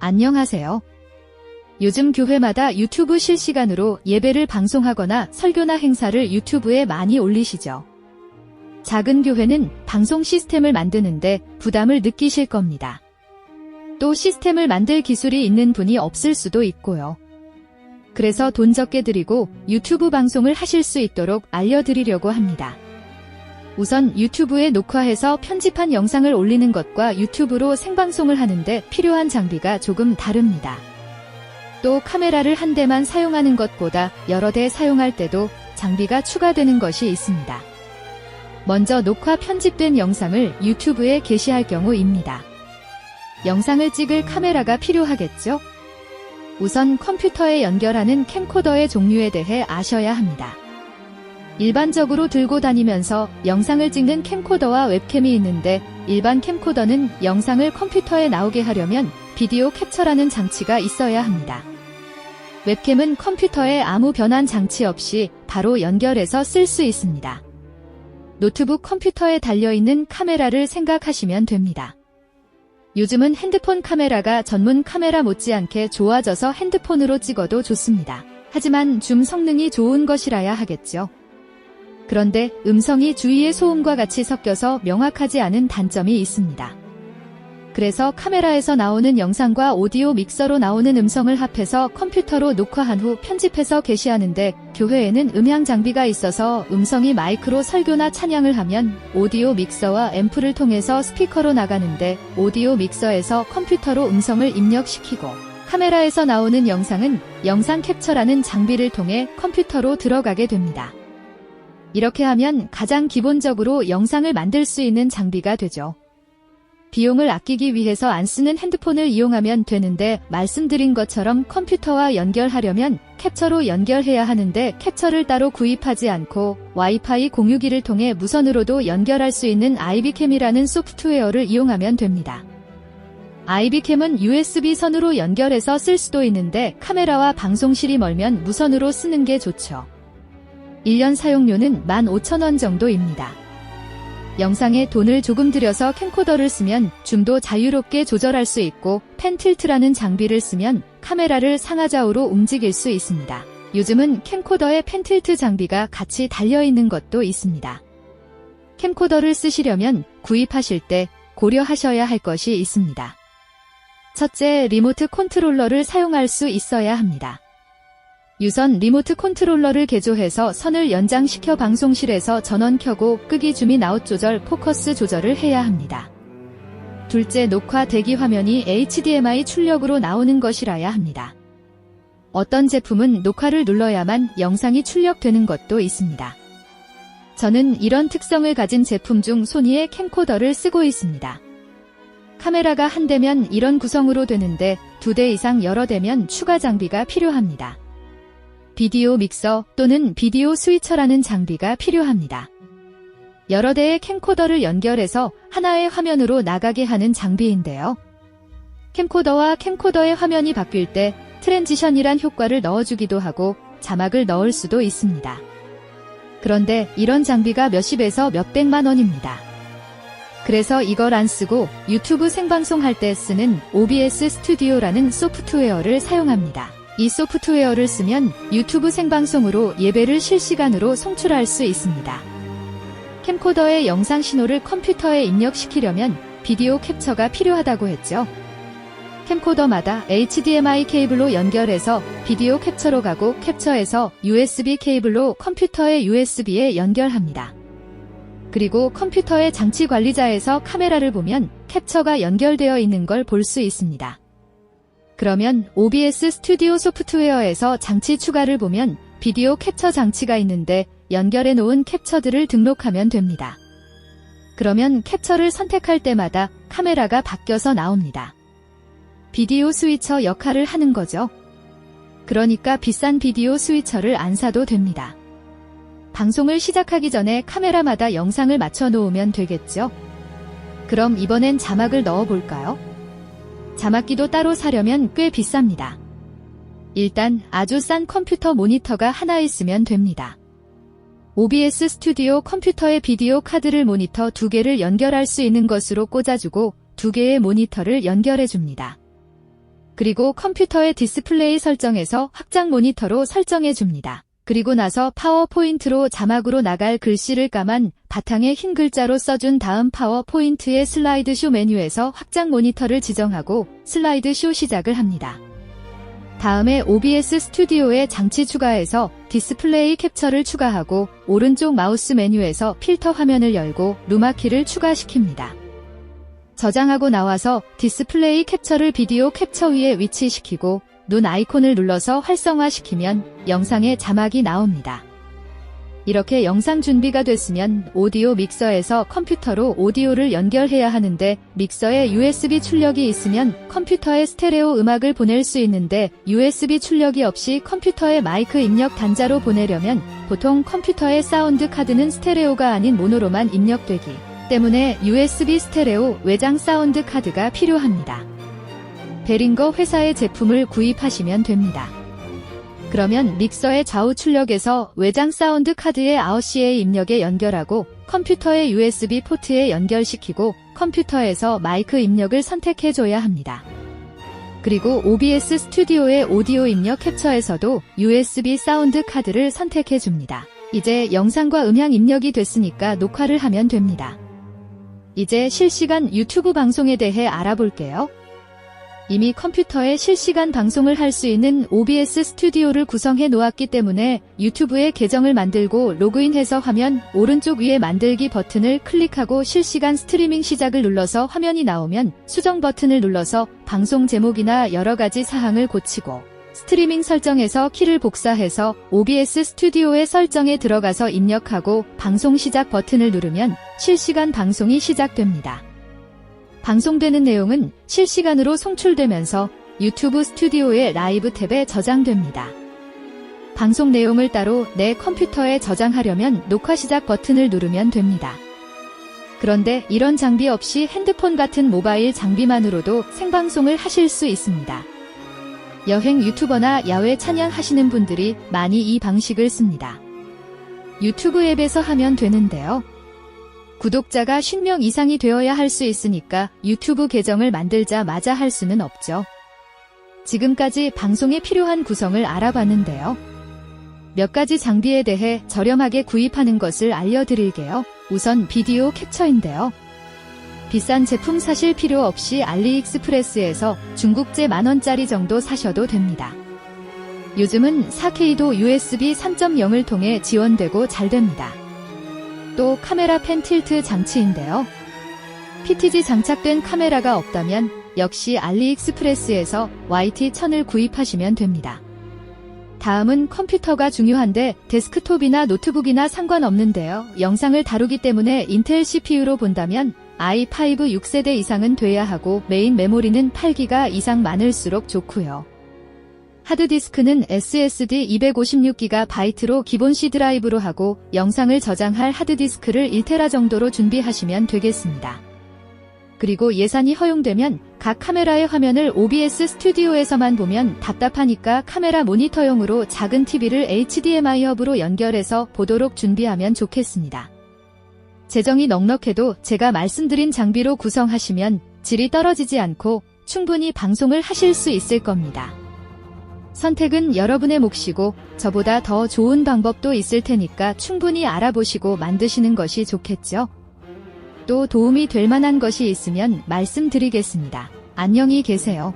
안녕하세요. 요즘 교회마다 유튜브 실시간으로 예배를 방송하거나 설교나 행사를 유튜브에 많이 올리시죠. 작은 교회는 방송 시스템을 만드는데 부담을 느끼실 겁니다. 또 시스템을 만들 기술이 있는 분이 없을 수도 있고요. 그래서 돈 적게 들이고 유튜브 방송을 하실 수 있도록 알려드리려고 합니다. 우선 유튜브에 녹화해서 편집한 영상을 올리는 것과 유튜브로 생방송을 하는데 필요한 장비가 조금 다릅니다. 또 카메라를 한 대만 사용하는 것보다 여러 대 사용할 때도 장비가 추가되는 것이 있습니다. 먼저 녹화 편집된 영상을 유튜브에 게시할 경우입니다. 영상을 찍을 카메라가 필요하겠죠? 우선 컴퓨터에 연결하는 캠코더의 종류에 대해 아셔야 합니다. 일반적으로 들고 다니면서 영상을 찍는 캠코더와 웹캠이 있는데 일반 캠코더는 영상을 컴퓨터에 나오게 하려면 비디오 캡처라는 장치가 있어야 합니다. 웹캠은 컴퓨터에 아무 변환 장치 없이 바로 연결해서 쓸 수 있습니다. 노트북 컴퓨터에 달려있는 카메라를 생각하시면 됩니다. 요즘은 핸드폰 카메라가 전문 카메라 못지않게 좋아져서 핸드폰으로 찍어도 좋습니다. 하지만 줌 성능이 좋은 것이라야 하겠죠. 그런데 음성이 주위의 소음과 같이 섞여서 명확하지 않은 단점이 있습니다. 그래서 카메라에서 나오는 영상과 오디오 믹서로 나오는 음성을 합해서 컴퓨터로 녹화한 후 편집해서 게시하는데 교회에는 음향 장비가 있어서 음성이 마이크로 설교나 찬양을 하면 오디오 믹서와 앰프를 통해서 스피커로 나가는데 오디오 믹서에서 컴퓨터로 음성을 입력시키고 카메라에서 나오는 영상은 영상 캡처라는 장비를 통해 컴퓨터로 들어가게 됩니다. 이렇게 하면 가장 기본적으로 영상을 만들 수 있는 장비가 되죠. 비용을 아끼기 위해서 안 쓰는 핸드폰을 이용하면 되는데 말씀드린 것처럼 컴퓨터와 연결하려면 캡처로 연결해야 하는데 캡처를 따로 구입하지 않고 와이파이 공유기를 통해 무선으로도 연결할 수 있는 IBCam이라는 소프트웨어를 이용하면 됩니다. IBCam은 USB 선으로 연결해서 쓸 수도 있는데 카메라와 방송실이 멀면 무선으로 쓰는 게 좋죠. 1년 사용료는 15,000원 정도입니다. 영상에 돈을 조금 들여서 캠코더를 쓰면 줌도 자유롭게 조절할 수 있고 펜틸트라는 장비를 쓰면 카메라를 상하좌우로 움직일 수 있습니다. 요즘은 캠코더에 펜틸트 장비가 같이 달려있는 것도 있습니다. 캠코더를 쓰시려면 구입하실 때 고려하셔야 할 것이 있습니다. 첫째, 리모트 컨트롤러를 사용할 수 있어야 합니다. 유선 리모트 컨트롤러를 개조해서 선을 연장시켜 방송실에서 전원 켜고 끄기 줌인 아웃 조절, 포커스 조절을 해야 합니다. 둘째, 녹화 대기 화면이 HDMI 출력으로 나오는 것이라야 합니다. 어떤 제품은 녹화를 눌러야만 영상이 출력되는 것도 있습니다. 저는 이런 특성을 가진 제품 중 소니의 캠코더를 쓰고 있습니다. 카메라가 한 대면 이런 구성으로 되는데 2대 이상 여러 대면 추가 장비가 필요합니다. 비디오 믹서 또는 비디오 스위처라는 장비가 필요합니다. 여러 대의 캠코더를 연결해서 하나의 화면으로 나가게 하는 장비인데요. 캠코더와 캠코더의 화면이 바뀔 때 트랜지션이란 효과를 넣어주기도 하고 자막을 넣을 수도 있습니다. 그런데 이런 장비가 몇십에서 몇백만 원입니다. 그래서 이걸 안 쓰고 유튜브 생방송 할 때 쓰는 OBS 스튜디오라는 소프트웨어를 사용합니다. 이 소프트웨어를 쓰면 유튜브 생방송으로 예배를 실시간으로 송출할 수 있습니다. 캠코더의 영상 신호를 컴퓨터에 입력시키려면 비디오 캡처가 필요하다고 했죠. 캠코더마다 HDMI 케이블로 연결해서 비디오 캡처로 가고 캡처해서 USB 케이블로 컴퓨터의 USB에 연결합니다. 그리고 컴퓨터의 장치 관리자에서 카메라를 보면 캡처가 연결되어 있는 걸 볼 수 있습니다. 그러면 OBS 스튜디오 소프트웨어에서 장치 추가를 보면 비디오 캡처 장치가 있는데 연결해 놓은 캡처들을 등록하면 됩니다. 그러면 캡처를 선택할 때마다 카메라가 바뀌어서 나옵니다. 비디오 스위처 역할을 하는 거죠. 그러니까 비싼 비디오 스위처를 안 사도 됩니다. 방송을 시작하기 전에 카메라마다 영상을 맞춰 놓으면 되겠죠? 그럼 이번엔 자막을 넣어 볼까요? 자막기도 따로 사려면 꽤 비쌉니다. 일단 아주 싼 컴퓨터 모니터가 하나 있으면 됩니다. OBS 스튜디오 컴퓨터에 비디오 카드를 모니터 2개를 연결할 수 있는 것으로 꽂아주고 2개의 모니터를 연결해줍니다. 그리고 컴퓨터의 디스플레이 설정에서 확장 모니터로 설정해 줍니다. 그리고 나서 파워포인트로 자막으로 나갈 글씨를 까만 바탕에 흰 글자로 써준 다음 파워포인트의 슬라이드쇼 메뉴에서 확장 모니터를 지정하고 슬라이드쇼 시작을 합니다. 다음에 OBS 스튜디오에 장치 추가해서 디스플레이 캡처를 추가하고 오른쪽 마우스 메뉴에서 필터 화면을 열고 루마키를 추가시킵니다. 저장하고 나와서 디스플레이 캡처를 비디오 캡처 위에 위치시키고 눈 아이콘을 눌러서 활성화시키면 영상에 자막이 나옵니다. 이렇게 영상 준비가 됐으면 오디오 믹서에서 컴퓨터로 오디오를 연결해야 하는데 믹서에 USB 출력이 있으면 컴퓨터에 스테레오 음악을 보낼 수 있는데 USB 출력이 없이 컴퓨터에 마이크 입력 단자로 보내려면 보통 컴퓨터의 사운드 카드는 스테레오가 아닌 모노로만 입력되기 때문에 USB 스테레오 외장 사운드 카드가 필요합니다. 베링거 회사의 제품을 구입하시면 됩니다. 그러면 믹서의 좌우 출력에서 외장 사운드 카드의 아웃CA 입력에 연결하고 컴퓨터의 USB 포트에 연결시키고 컴퓨터에서 마이크 입력을 선택해줘야 합니다. 그리고 OBS 스튜디오의 오디오 입력 캡처에서도 USB 사운드 카드를 선택해줍니다. 이제 영상과 음향 입력이 됐으니까 녹화를 하면 됩니다. 이제 실시간 유튜브 방송에 대해 알아볼게요. 이미 컴퓨터에 실시간 방송을 할 수 있는 OBS 스튜디오를 구성해 놓았기 때문에 유튜브에 계정을 만들고 로그인해서 화면 오른쪽 위에 만들기 버튼을 클릭하고 실시간 스트리밍 시작을 눌러서 화면이 나오면 수정 버튼을 눌러서 방송 제목이나 여러가지 사항을 고치고 스트리밍 설정에서 키를 복사해서 OBS 스튜디오의 설정에 들어가서 입력하고 방송 시작 버튼을 누르면 실시간 방송이 시작됩니다. 방송되는 내용은 실시간으로 송출되면서 유튜브 스튜디오의 라이브 탭에 저장됩니다. 방송 내용을 따로 내 컴퓨터에 저장하려면 녹화 시작 버튼을 누르면 됩니다. 그런데 이런 장비 없이 핸드폰 같은 모바일 장비만으로도 생방송을 하실 수 있습니다. 여행 유튜버나 야외 찬양하시는 분들이 많이 이 방식을 씁니다. 유튜브 앱에서 하면 되는데요. 구독자가 50명 이상이 되어야 할 수 있으니까 유튜브 계정을 만들자마자 할 수는 없죠. 지금까지 방송에 필요한 구성을 알아봤는데요. 몇 가지 장비에 대해 저렴하게 구입하는 것을 알려드릴게요. 우선 비디오 캡처인데요. 비싼 제품 사실 필요 없이 알리익스프레스에서 중국제 10,000원짜리 정도 사셔도 됩니다. 요즘은 4K도 USB 3.0을 통해 지원되고 잘 됩니다. 또 카메라 펜 틸트 장치인데요. PTZ 장착된 카메라가 없다면 역시 알리익스프레스에서 YT1000을 구입하시면 됩니다. 다음은 컴퓨터가 중요한데 데스크톱이나 노트북이나 상관없는데요. 영상을 다루기 때문에 인텔 CPU로 본다면 i5 6세대 이상은 돼야 하고 메인 메모리는 8기가 이상 많을수록 좋고요. 하드디스크는 SSD 256GB로 기본 C 드라이브로 하고 영상을 저장할 하드디스크를 1테라 정도로 준비하시면 되겠습니다. 그리고 예산이 허용되면 각 카메라의 화면을 OBS 스튜디오에서만 보면 답답하니까 카메라 모니터용으로 작은 TV를 HDMI 허브로 연결해서 보도록 준비하면 좋겠습니다. 재정이 넉넉해도 제가 말씀드린 장비로 구성하시면 질이 떨어지지 않고 충분히 방송을 하실 수 있을 겁니다. 선택은 여러분의 몫이고 저보다 더 좋은 방법도 있을 테니까 충분히 알아보시고 만드시는 것이 좋겠죠? 또 도움이 될 만한 것이 있으면 말씀드리겠습니다. 안녕히 계세요.